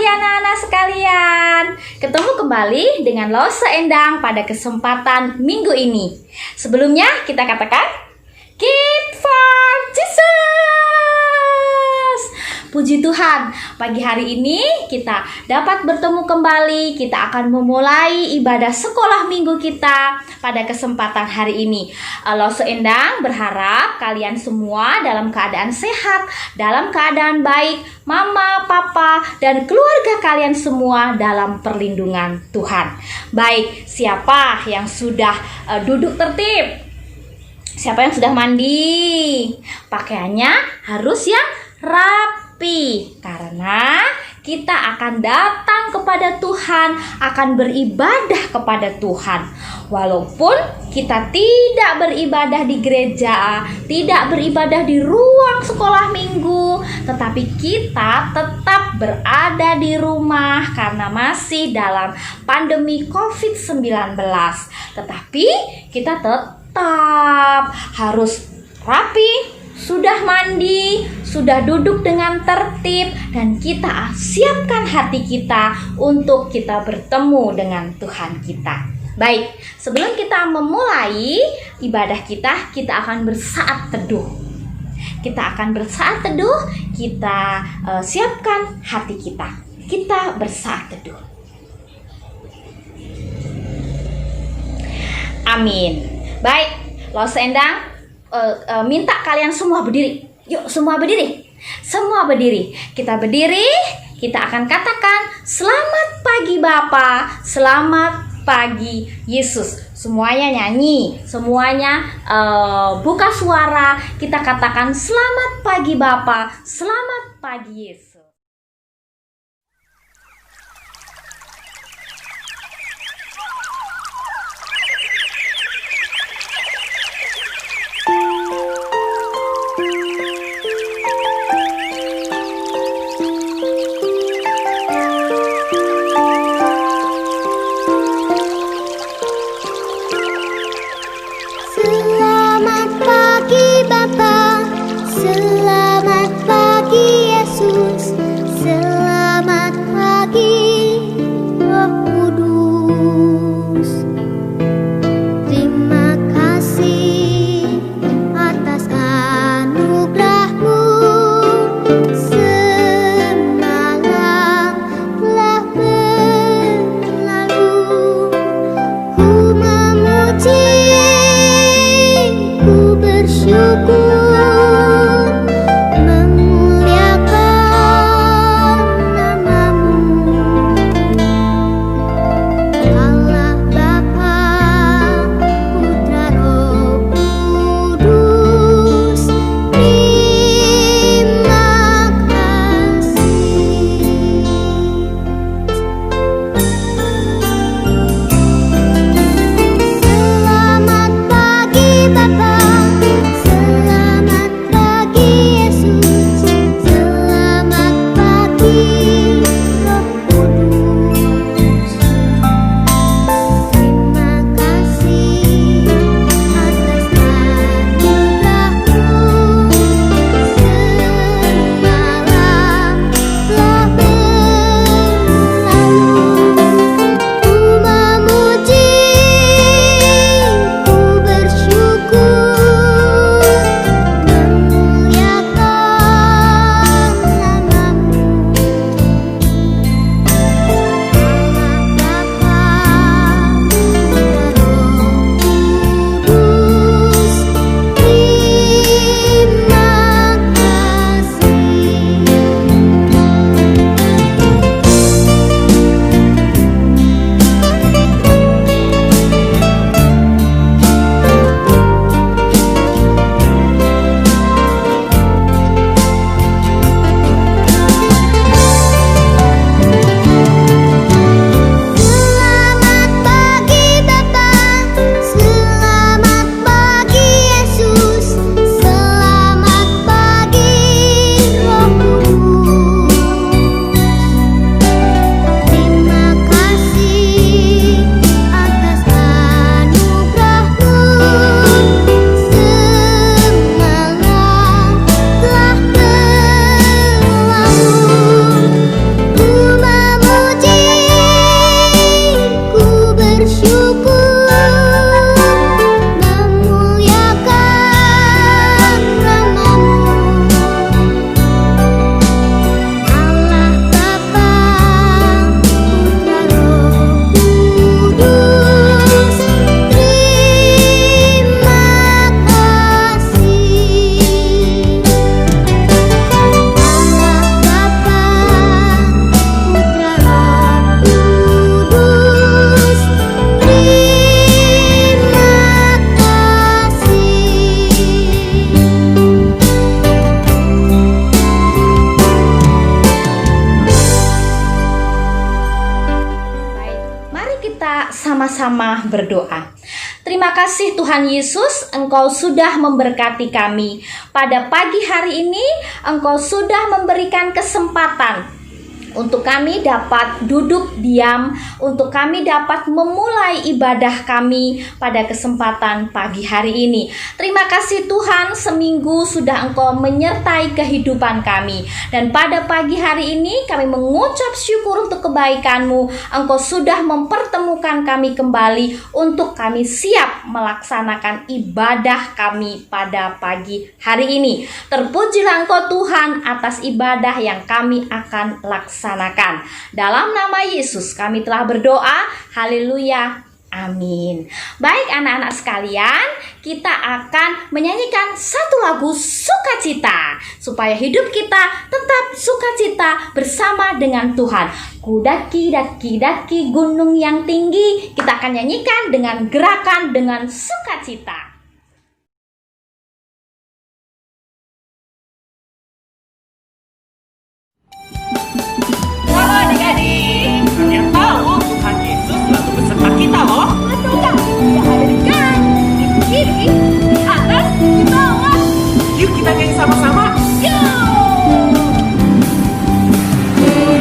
pagi anak-anak sekalian. Ketemu kembali dengan Lose Endang pada kesempatan minggu ini. Sebelumnya kita katakan Keep for Jesus. Puji Tuhan, pagi hari ini kita dapat bertemu kembali. Kita akan memulai ibadah sekolah minggu kita pada kesempatan hari ini. Lose Endang berharap kalian semua dalam keadaan sehat, dalam keadaan baik, mama, papa, dan keluarga kalian semua dalam perlindungan Tuhan. Baik, siapa yang sudah duduk tertib? Siapa yang sudah mandi? Pakaiannya harus yang rapi, karena kita akan datang kepada Tuhan, akan beribadah kepada Tuhan. Walaupun kita tidak beribadah di gereja, tidak beribadah di ruang sekolah minggu, tetapi kita tetap berada di rumah karena masih dalam pandemi COVID-19. Tetapi kita tetap harus rapi, sudah mandi, sudah duduk dengan tertib, dan kita siapkan hati kita untuk kita bertemu dengan Tuhan kita. Baik, sebelum kita memulai ibadah kita akan bersaat teduh. Kita akan bersaat teduh, kita siapkan hati kita. Kita bersaat teduh. Amin. Baik, Lose Endang minta kalian semua berdiri. Yuk, semua berdiri. Semua berdiri. Kita berdiri, kita akan katakan selamat pagi Bapa, selamat pagi Yesus. Semuanya nyanyi, semuanya buka suara. Kita katakan selamat pagi Bapa, selamat pagi Yesus. Selamat pagi Bapa, selamat pagi Yesus. bersama-sama berdoa. Terima kasih Tuhan Yesus, Engkau sudah memberkati kami. Pada pagi hari ini, Engkau sudah memberikan kesempatan untuk kami dapat duduk diam, untuk kami dapat memulai ibadah kami pada kesempatan pagi hari ini. Terima kasih Tuhan, seminggu sudah Engkau menyertai kehidupan kami. Dan pada pagi hari ini kami mengucap syukur untuk kebaikan-Mu. Engkau sudah mempertemukan kami kembali untuk kami siap melaksanakan ibadah kami pada pagi hari ini. Terpujilah Engkau Tuhan atas ibadah yang kami akan laksanakan. Dalam nama Yesus kami telah berdoa. Haleluya. Amin. Baik anak-anak sekalian, kita akan menyanyikan satu lagu sukacita supaya hidup kita tetap sukacita bersama dengan Tuhan. Ku daki daki daki gunung yang tinggi. Kita akan nyanyikan dengan gerakan dengan sukacita. Adik-adik, kalian tahu Tuhan Yesus selalu beserta kita loh. Betul kan? Dia ada di kanan, di kiri, di atas, di bawah. Yuk kita nyanyi sama-sama.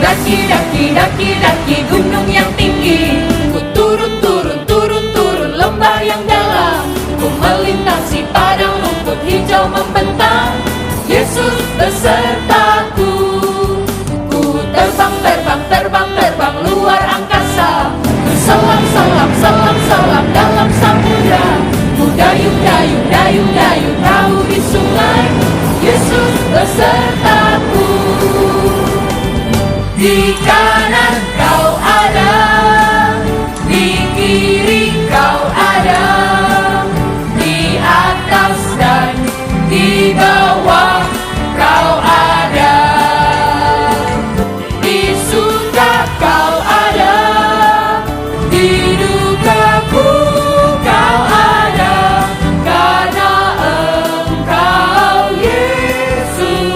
Daki daki daki daki gunung yang tinggi, ku turun turun turun turun lembah yang dalam, ku melintasi padang rumput hijau membentang. Yesus besertaku, ku terbang terbang terbang terbang luar angkasa, selam selam selam selam dalam samudra, ku dayung dayung dayung dayung perahu di sungai. Yesus besertaku. Di kanan kau ada, di kiri kau ada, di atas dan di bawah kau ada, di suka kau ada, di dukaku kau ada, karena Engkau Yesusku.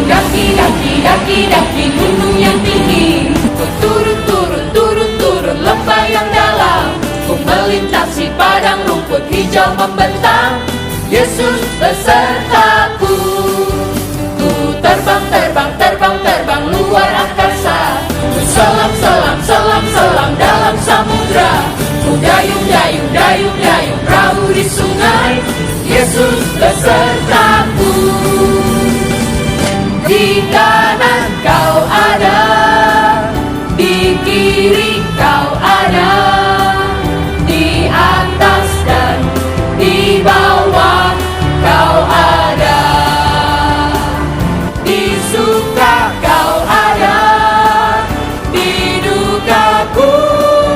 Daki daki daki daki gunung yang tinggi, ku turun turun turun turun lembah yang dalam, ku melintasi padang rumput hijau membentang. Yesus besertaku, ku terbang terbang terbang terbang luar angkasa, ku selam selam selam selam dalam samudra, ku dayung dayung dayung dayung perahu di sungai. Yesus besertaku. Di kanan kau ada, di kiri kau ada, di atas dan di bawah kau ada, di suka kau ada, di dukaku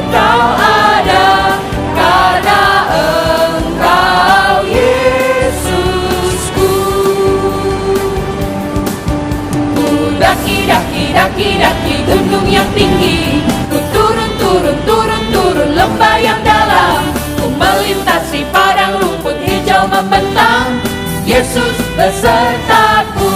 kau ada, karena Engkau Yesusku. Daki daki daki daki gunung yang tinggi, ku turun turun turun turun lembah yang dalam, ku melintasi padang rumput hijau membentang. Yesus besertaku,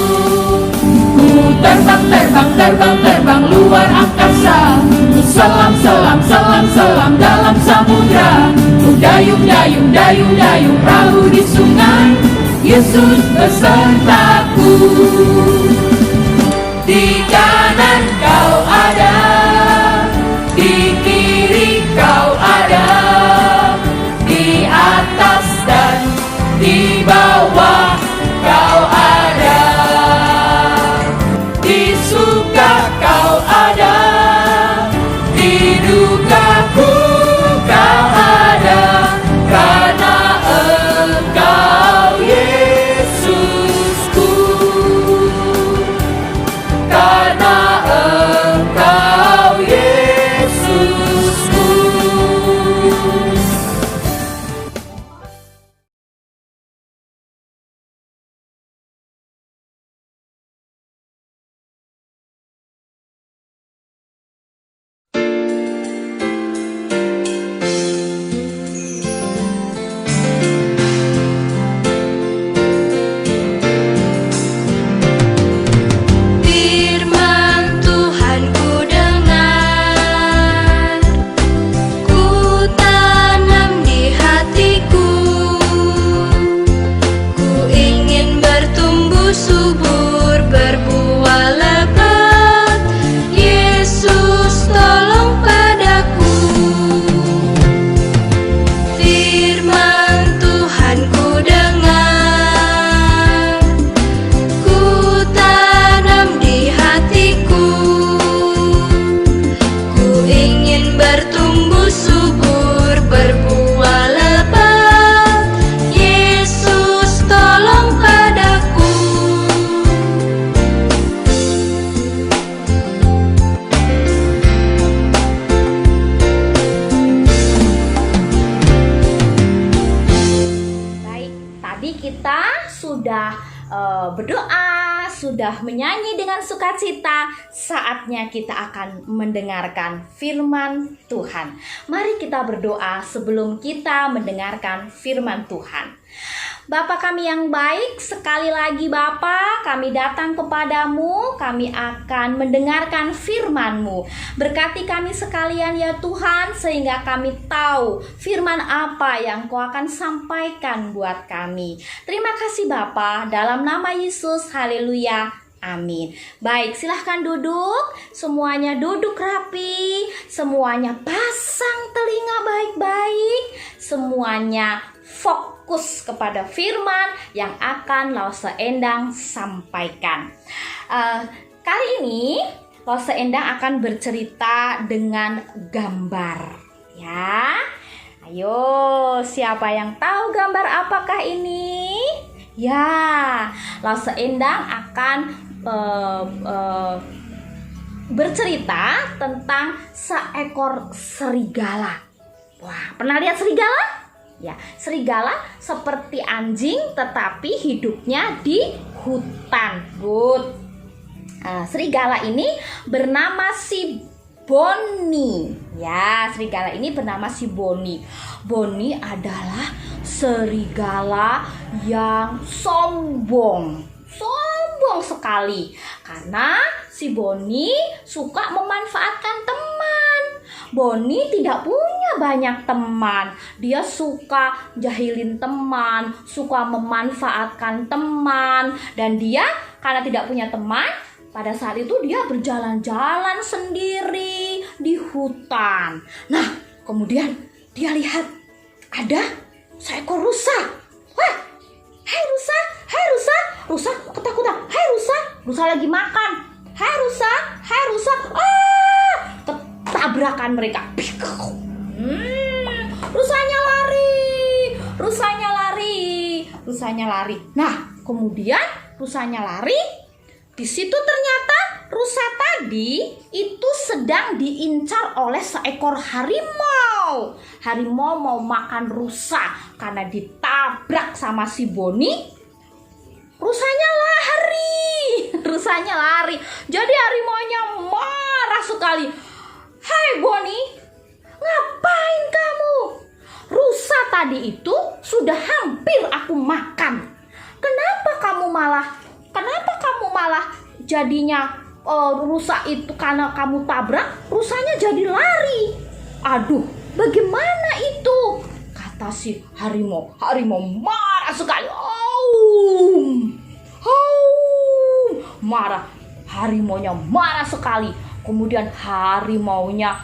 ku terbang terbang terbang terbang luar angkasa, ku selam selam selam selam dalam samudra, ku dayung dayung dayung dayung perahu di sungai. Yesus besertaku. Di kanan kau ada, di kiri kau ada, di atas dan di bawah kau ada, di suka kau ada, di dukaku kau ada, karena Engkau Yesusku. tadi kita sudah berdoa, sudah menyanyi dengan sukacita. Saatnya kita akan mendengarkan firman Tuhan. Mari kita berdoa sebelum kita mendengarkan firman Tuhan. Bapa kami yang baik, sekali lagi Bapa, kami datang kepadamu, kami akan mendengarkan firman-Mu. Berkati kami sekalian ya Tuhan, sehingga kami tahu firman apa yang Kau akan sampaikan buat kami. Terima kasih Bapa, dalam nama Yesus, haleluya, amin. Baik, silahkan duduk, semuanya duduk rapi, semuanya pasang telinga baik-baik, semuanya fokus kepada firman yang akan Lause Endang sampaikan. Kali ini Lause Endang akan bercerita dengan gambar, ya. Ayo, siapa yang tahu gambar apakah ini? Ya, Lause Endang akan bercerita tentang seekor serigala. Wah, pernah lihat serigala? Ya, serigala seperti anjing tetapi hidupnya di hutan. Good. Serigala ini bernama si Boni. Ya, serigala ini bernama si Boni. Boni adalah serigala yang sombong. Sombong sekali karena si Boni suka memanfaatkan teman. Boni tidak punya banyak teman. Dia suka jahilin teman, suka memanfaatkan teman. Dan dia karena tidak punya teman, pada saat itu dia berjalan-jalan sendiri di hutan. Nah, kemudian dia lihat ada seekor rusa. Wah, hai rusa, hai rusa. Rusa ketakutan. Hai rusa, rusa lagi makan. Hai rusa, hai rusa. Tabrakan mereka. Rusanya lari. Rusanya lari. Rusanya lari. Nah, kemudian rusanya lari. Di situ ternyata rusa tadi itu sedang diincar oleh seekor harimau. Harimau mau makan rusa karena ditabrak sama si Boni. Rusanya lari. Rusanya lari. Jadi harimaunya marah sekali. Hai Boni, ngapain kamu? Rusa tadi itu sudah hampir aku makan. Kenapa kamu malah jadinya rusa itu karena kamu tabrak, rusanya jadi lari. Aduh, bagaimana itu? Kata si harimau. Harimau marah sekali. Marah. Harimaunya marah sekali. Kemudian harimaunya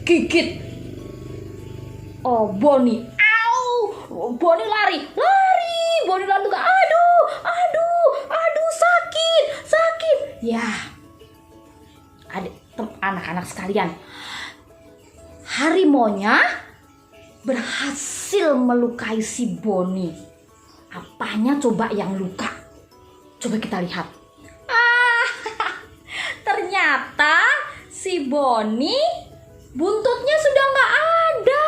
gigit Boni. Boni lari. Boni lari juga. Aduh, sakit. Ya, anak-anak sekalian, harimaunya berhasil melukai si Boni. Apanya coba yang luka? Coba kita lihat. Ternyata si Boni buntutnya sudah nggak ada,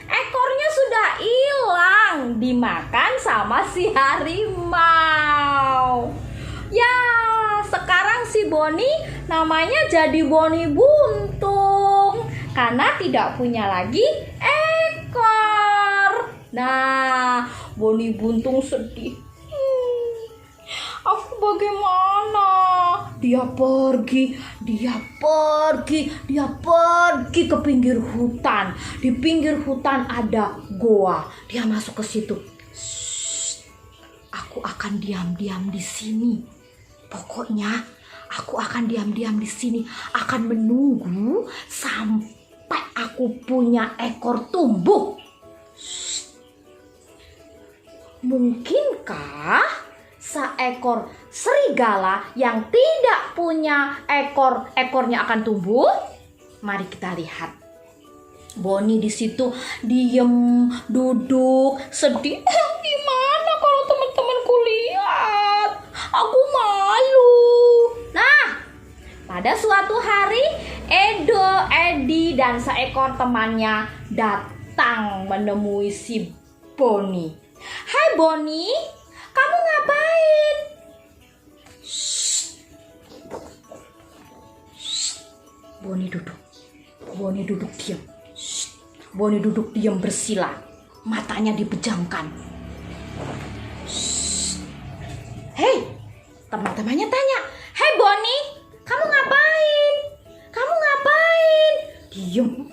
ekornya sudah hilang dimakan sama si harimau. Ya, sekarang si Boni namanya jadi Boni buntung karena tidak punya lagi ekor. Nah, Boni buntung sedih. Aku bagaimana? Dia pergi ke pinggir hutan. Di pinggir hutan ada goa. Dia masuk ke situ. Aku akan diam-diam di sini. Pokoknya aku akan diam-diam di sini, akan menunggu sampai aku punya ekor tumbuh. Mungkinkah seekor serigala yang tidak punya ekornya akan tumbuh? Mari kita lihat. Boni di situ diem, duduk, sedih. Gimana kalau teman-temanku lihat? Aku malu. Nah, pada suatu hari Edo, Edi, dan seekor temannya datang menemui si Boni. Hai Boni, kamu ngapain? Boni duduk. Boni duduk diam. Boni duduk diam bersila. Matanya dipejamkan. Hei, teman-temannya tanya, "Hei Boni, kamu ngapain? Kamu ngapain?" Diem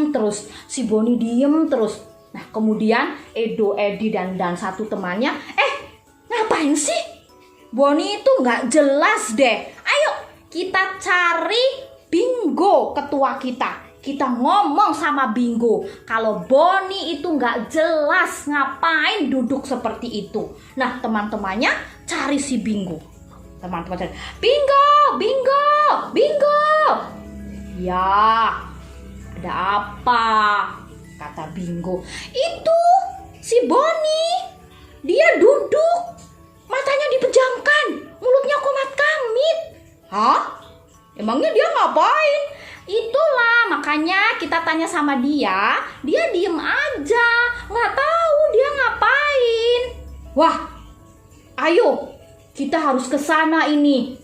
terus. Si Boni diem terus. Nah, kemudian Edo, Edi, dan satu temannya, ngapain sih? Boni itu nggak jelas deh. Ayo kita cari Bingo, ketua kita. Kita ngomong sama Bingo. Kalau Boni itu nggak jelas, ngapain duduk seperti itu. Nah, teman-temannya cari si Bingo. Teman-teman cari, Bingo, Bingo, Bingo. Ya, ada apa? Kata Bingo. Itu si Boni. Dia duduk. Matanya dipejamkan. Mulutnya komat kamit. Hah? Emangnya dia ngapain? Itulah makanya kita tanya sama dia. Dia diem aja. Nggak tahu dia ngapain. Wah, ayo kita harus ke sana ini.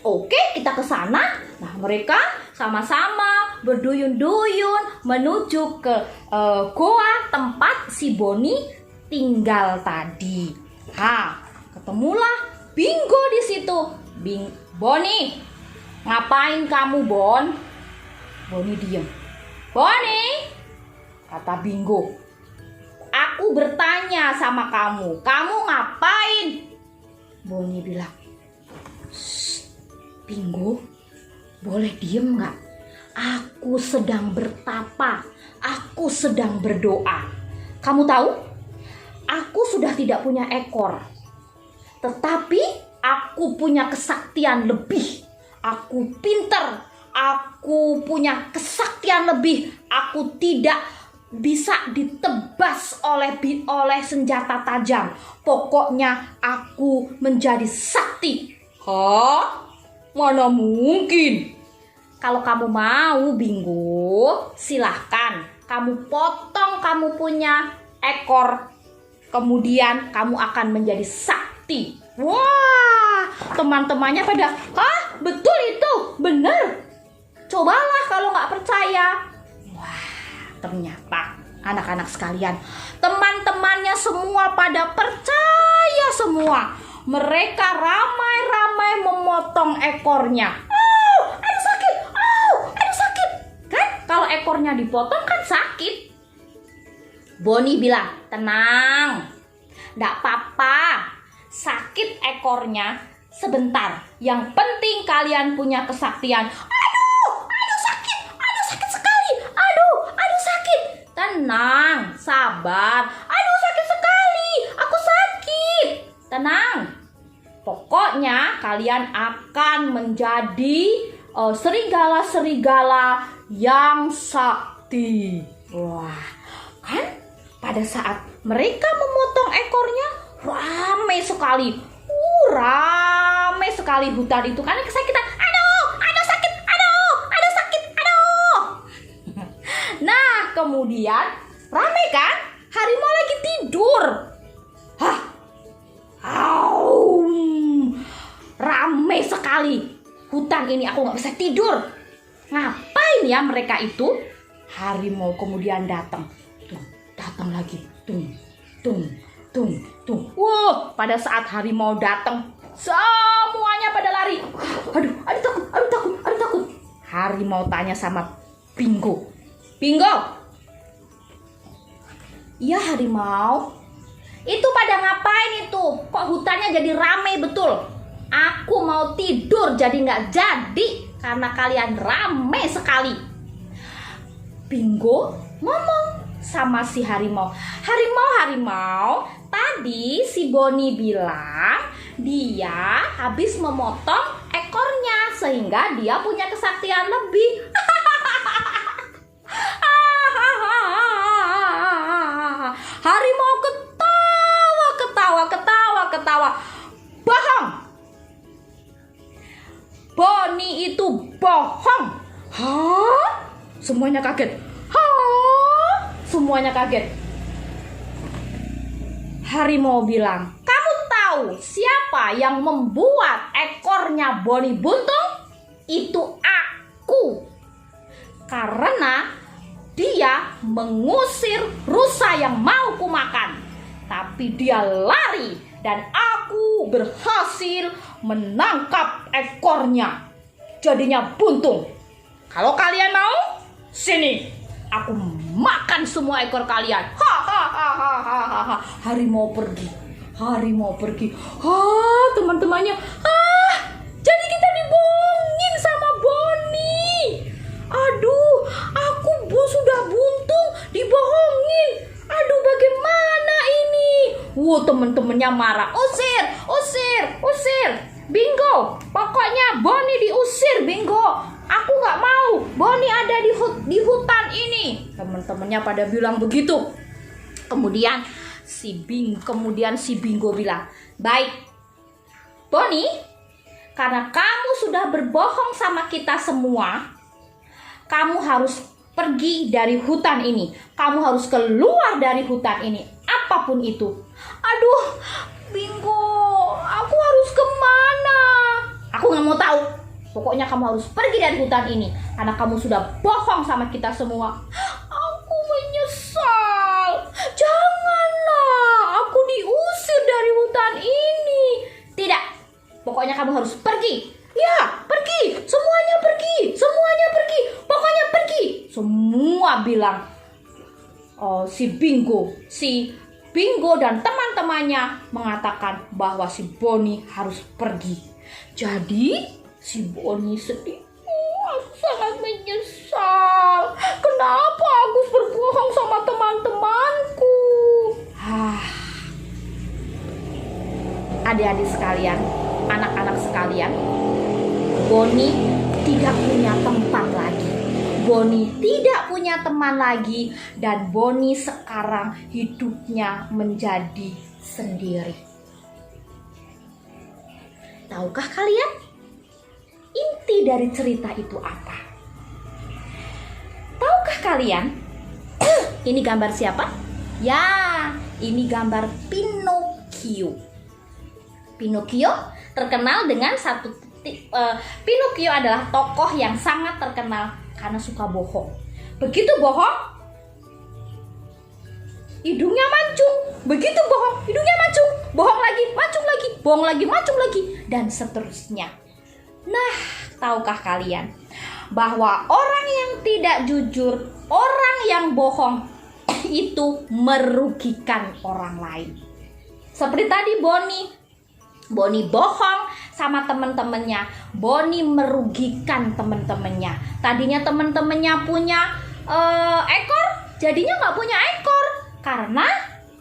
Oke, kita ke sana. Nah, mereka sama-sama berduyun-duyun menuju ke goa tempat si Boni tinggal tadi. Ketemulah Bingo di situ. Boni, ngapain kamu, Bon? Boni diem. Boni, kata Bingo, aku bertanya sama kamu. Kamu ngapain? Boni bilang, Bingo, boleh diem gak? Aku sedang bertapa. Aku sedang berdoa. Kamu tahu? Aku sudah tidak punya ekor. Tetapi aku punya kesaktian lebih. Aku pinter. Aku punya kesaktian lebih. Aku tidak bisa ditebas oleh senjata tajam. Pokoknya aku menjadi sakti. Hah? Mana mungkin? Kalau kamu mau, Bingo, silahkan. Kamu potong kamu punya ekor. Kemudian kamu akan menjadi sakti. Wah, teman-temannya pada, betul itu, benar. Cobalah kalau nggak percaya. Wah, ternyata anak-anak sekalian, teman-temannya semua pada percaya semua. Mereka ramai-ramai memotong ekornya. Aduh sakit, aduh sakit. Kan kalau ekornya dipotong kan sakit. Boni bilang, tenang, nggak apa-apa. Sakit ekornya sebentar. Yang penting kalian punya kesaktian. Aduh sakit sekali. Aduh sakit. Tenang, sabar. Aduh sakit sekali. Aku sakit. Tenang. Pokoknya kalian akan menjadi serigala-serigala yang sakti. Wah, kan? Pada saat mereka memotong ekornya, ramai sekali. Ramai sekali hutan itu karena kesakitan. Aduh sakit, aduh sakit. Nah, kemudian ramai kan? Harimau lagi tidur. Ramai sekali hutan ini, aku nggak bisa tidur. Ngapain ya mereka itu? Harimau kemudian datang lagi. Tung. Wah, pada saat harimau datang, semuanya pada lari. Aduh takut. Harimau tanya sama Bingo. Iya harimau. Itu pada ngapain itu? Kok hutannya jadi ramai betul? Aku mau tidur jadi nggak jadi karena kalian ramai sekali. Bingo ngomong sama si harimau. Harimau, tadi si Boni bilang dia habis memotong ekornya sehingga dia punya kesaktian lebih. Harimau ketawa. Bohong. Boni itu bohong. Semuanya kaget. Harimau bilang, kamu tahu siapa yang membuat ekornya Boni buntung? Itu aku. Karena dia mengusir rusa yang mau kumakan. Tapi dia lari dan aku berhasil menangkap ekornya. Jadinya buntung. Kalau kalian mau, sini. Aku makan semua ekor kalian. Hahaha. Harimau pergi. Teman-temannya. Jadi kita dibohongin sama Boni. Aduh, aku sudah buntung, dibohongin. Aduh, bagaimana ini? Teman-temannya marah. Usir. Bingo. Pokoknya Boni diusir, Bingo. Aku nggak mau Boni ada di hutan ini. Teman-temannya pada bilang begitu. Kemudian si Bingo bilang, baik Boni, karena kamu sudah berbohong sama kita semua, kamu harus pergi dari hutan ini. Kamu harus keluar dari hutan ini, apapun itu. Aduh, Bingo, aku harus kemana? Aku nggak mau tahu. Pokoknya kamu harus pergi dari hutan ini karena kamu sudah bohong sama kita semua. Aku menyesal. Janganlah, aku diusir dari hutan ini. Tidak, pokoknya kamu harus pergi. Ya, pergi. Semuanya pergi. Pokoknya pergi. Semua bilang. Si Bingo dan teman-temannya mengatakan bahwa si Boni harus pergi. Jadi si Boni sedih. Aku sangat menyesal. Kenapa aku berbohong sama teman-temanku? Adik-adik sekalian, anak-anak sekalian, Boni tidak punya tempat lagi. Boni tidak punya teman lagi. Dan Boni sekarang hidupnya menjadi sendiri. Tahukah kalian inti dari cerita itu apa? Tahukah kalian? Ini gambar siapa? Ya, ini gambar Pinocchio. Pinocchio terkenal dengan Pinocchio adalah tokoh yang sangat terkenal karena suka bohong. Begitu bohong, hidungnya mancung. Begitu bohong, hidungnya mancung. Bohong lagi, mancung lagi. Bohong lagi, mancung lagi. Dan seterusnya. Nah, tahukah kalian bahwa orang yang tidak jujur, orang yang bohong itu merugikan orang lain. Seperti tadi Boni bohong sama teman-temannya. Boni merugikan teman-temannya. Tadinya teman-temannya punya ekor, jadinya nggak punya ekor karena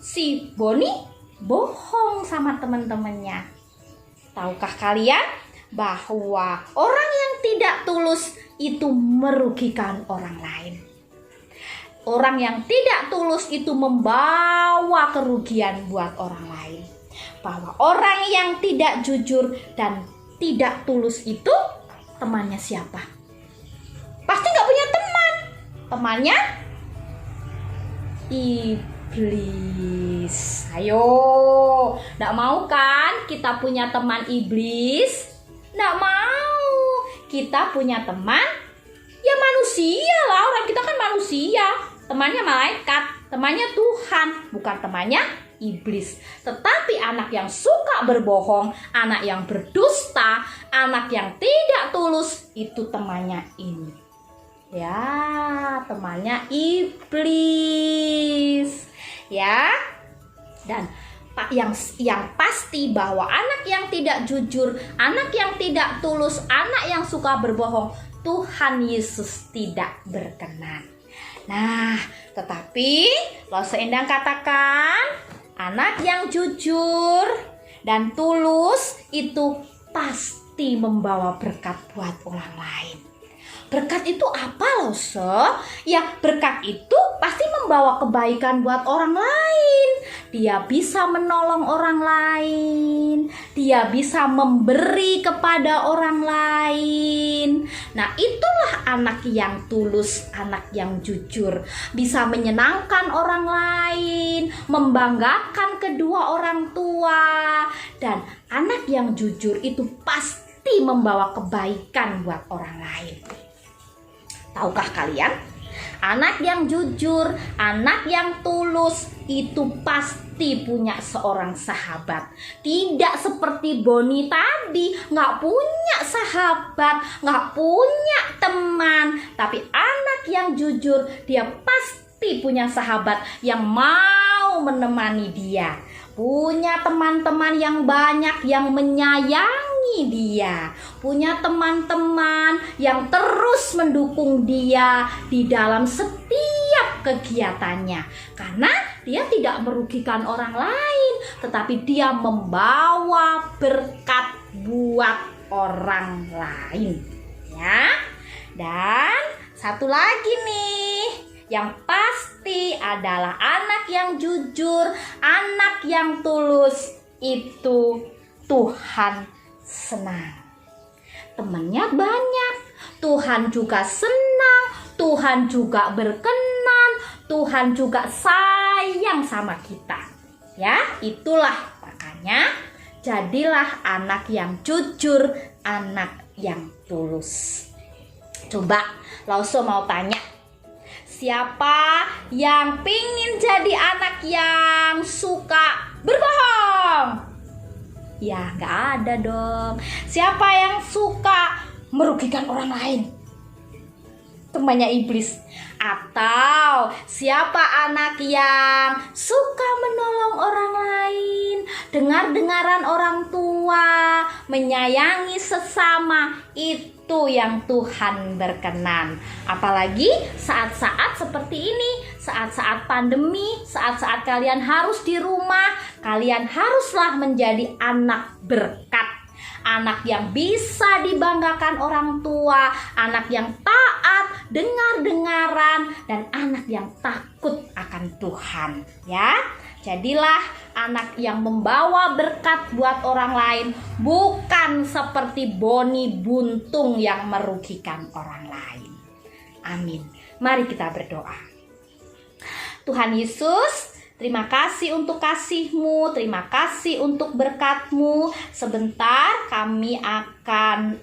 si Boni bohong sama teman-temannya. Tahukah kalian bahwa orang yang tidak tulus itu merugikan orang lain. Orang yang tidak tulus itu membawa kerugian buat orang lain. Bahwa orang yang tidak jujur dan tidak tulus itu temannya siapa? Pasti gak punya teman. Temannya iblis. Ayo, gak mau kan kita punya teman iblis? Nggak mau. Kita punya teman ya manusia lah. Orang kita kan manusia. Temannya malaikat, temannya Tuhan, bukan temannya iblis. Tetapi anak yang suka berbohong, anak yang berdusta, anak yang tidak tulus, itu temannya ini. Ya, temannya iblis. Ya. Dan yang pasti bahwa anak yang tidak jujur, anak yang tidak tulus, anak yang suka berbohong, Tuhan Yesus tidak berkenan. Nah, tetapi Lose Endang katakan, anak yang jujur dan tulus itu pasti membawa berkat buat orang lain. Berkat itu apa loh, Ya, berkat itu pasti membawa kebaikan buat orang lain. Dia bisa menolong orang lain. Dia bisa memberi kepada orang lain. Nah, itulah anak yang tulus, anak yang jujur. Bisa menyenangkan orang lain, membanggakan kedua orang tua. Dan anak yang jujur itu pasti membawa kebaikan buat orang lain. Tahukah kalian? Anak yang jujur, anak yang tulus itu pasti punya seorang sahabat. Tidak seperti Boni tadi, gak punya sahabat, gak punya teman. Tapi anak yang jujur, dia pasti punya sahabat yang mau menemani dia. Punya teman-teman yang banyak yang menyayangi dia. Punya teman-teman yang terus mendukung dia di dalam setiap kegiatannya. Karena dia tidak merugikan orang lain, tetapi dia membawa berkat buat orang lain. Ya. Dan satu lagi nih, yang pasti adalah anak yang jujur, anak yang tulus itu Tuhan senang. Temannya banyak, Tuhan juga senang, Tuhan juga berkenan, Tuhan juga sayang sama kita. Ya, itulah makanya jadilah anak yang jujur, anak yang tulus. Coba Lauso mau tanya, siapa yang pingin jadi anak yang suka berbohong? Ya, gak ada dong. Siapa yang suka merugikan orang lain? Temannya iblis. Atau siapa anak yang suka menolong orang lain, dengar-dengaran orang tua, menyayangi sesama, itu yang Tuhan berkenan. Apalagi saat-saat seperti ini, saat-saat pandemi, saat-saat kalian harus di rumah, kalian haruslah menjadi anak berkat. Anak yang bisa dibanggakan orang tua, anak yang taat, dengar-dengaran, dan anak yang takut akan Tuhan. Ya, jadilah anak yang membawa berkat buat orang lain, bukan seperti Boni buntung yang merugikan orang lain. Amin. Mari kita berdoa. Tuhan Yesus, terima kasih untuk kasih-Mu, terima kasih untuk berkat-Mu. Sebentar kami akan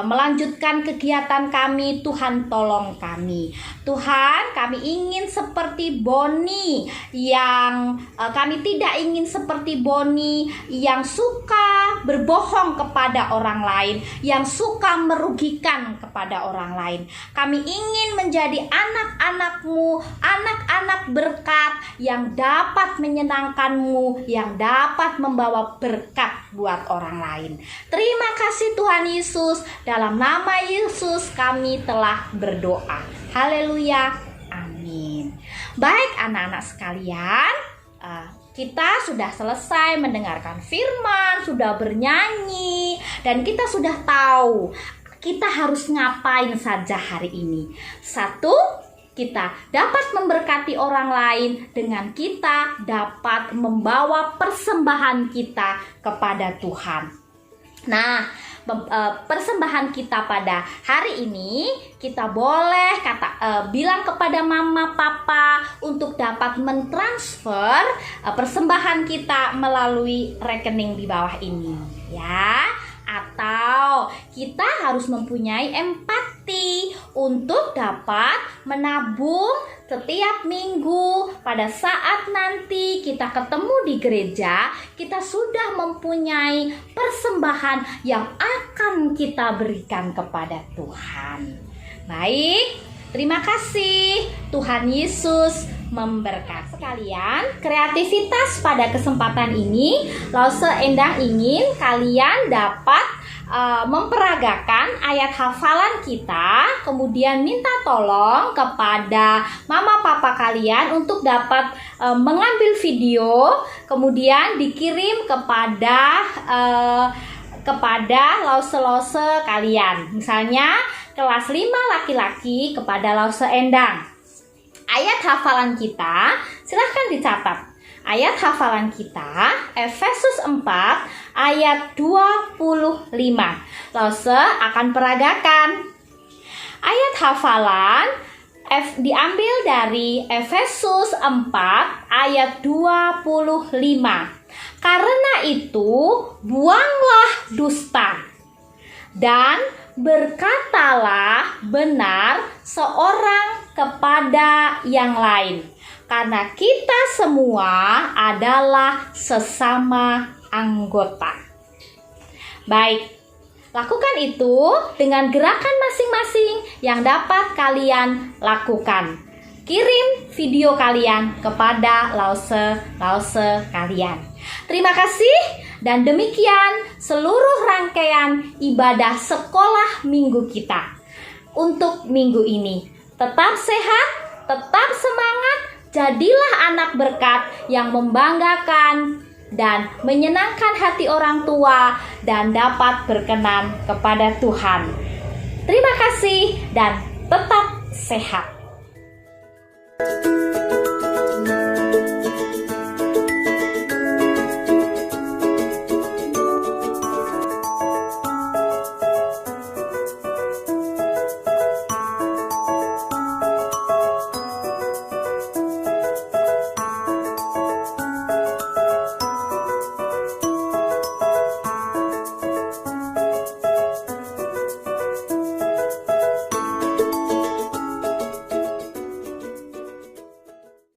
melanjutkan kegiatan kami. Tuhan tolong kami. Tuhan, kami ingin seperti Boni yang kami tidak ingin seperti Boni yang suka berbohong kepada orang lain, yang suka merugikan kepada orang lain. Kami ingin menjadi anak-anak-Mu, anak-anak berkat yang dapat menyenangkan-Mu, yang dapat membawa berkat buat orang lain. Terima kasih Tuhan Yesus. Dalam nama Yesus kami telah berdoa. Haleluya. Amin. Baik anak-anak sekalian, kita sudah selesai mendengarkan firman, sudah bernyanyi, dan kita sudah tahu kita harus ngapain saja hari ini. Satu, kita dapat memberkati orang lain dengan kita dapat membawa persembahan kita kepada Tuhan. Nah, persembahan kita pada hari ini kita boleh bilang kepada mama papa untuk dapat mentransfer persembahan kita melalui rekening di bawah ini, ya. Atau kita harus mempunyai empati untuk dapat menabung setiap minggu. Pada saat nanti kita ketemu di gereja, kita sudah mempunyai persembahan yang akan kita berikan kepada Tuhan. Baik, terima kasih. Tuhan Yesus memberkati sekalian. Kreativitas pada kesempatan ini, Lause Endang ingin kalian dapat memperagakan ayat hafalan kita, kemudian minta tolong kepada mama papa kalian untuk dapat mengambil video, kemudian dikirim kepada lause-lause kalian. Misalnya kelas 5 laki-laki kepada Lause Endang. Ayat hafalan kita, silahkan dicatat. Ayat hafalan kita, Efesus 4 ayat 25. Lause akan peragakan. Ayat hafalan diambil dari Efesus 4 ayat 25. Karena itu, buanglah dusta dan berkatalah benar seorang kepada yang lain, karena kita semua adalah sesama anggota. Baik, lakukan itu dengan gerakan masing-masing yang dapat kalian lakukan. Kirim video kalian kepada lause kalian. Terima kasih, dan demikian seluruh rangkaian ibadah sekolah minggu kita untuk minggu ini. Tetap sehat, tetap semangat, jadilah anak berkat yang membanggakan dan menyenangkan hati orang tua dan dapat berkenan kepada Tuhan. Terima kasih dan tetap sehat.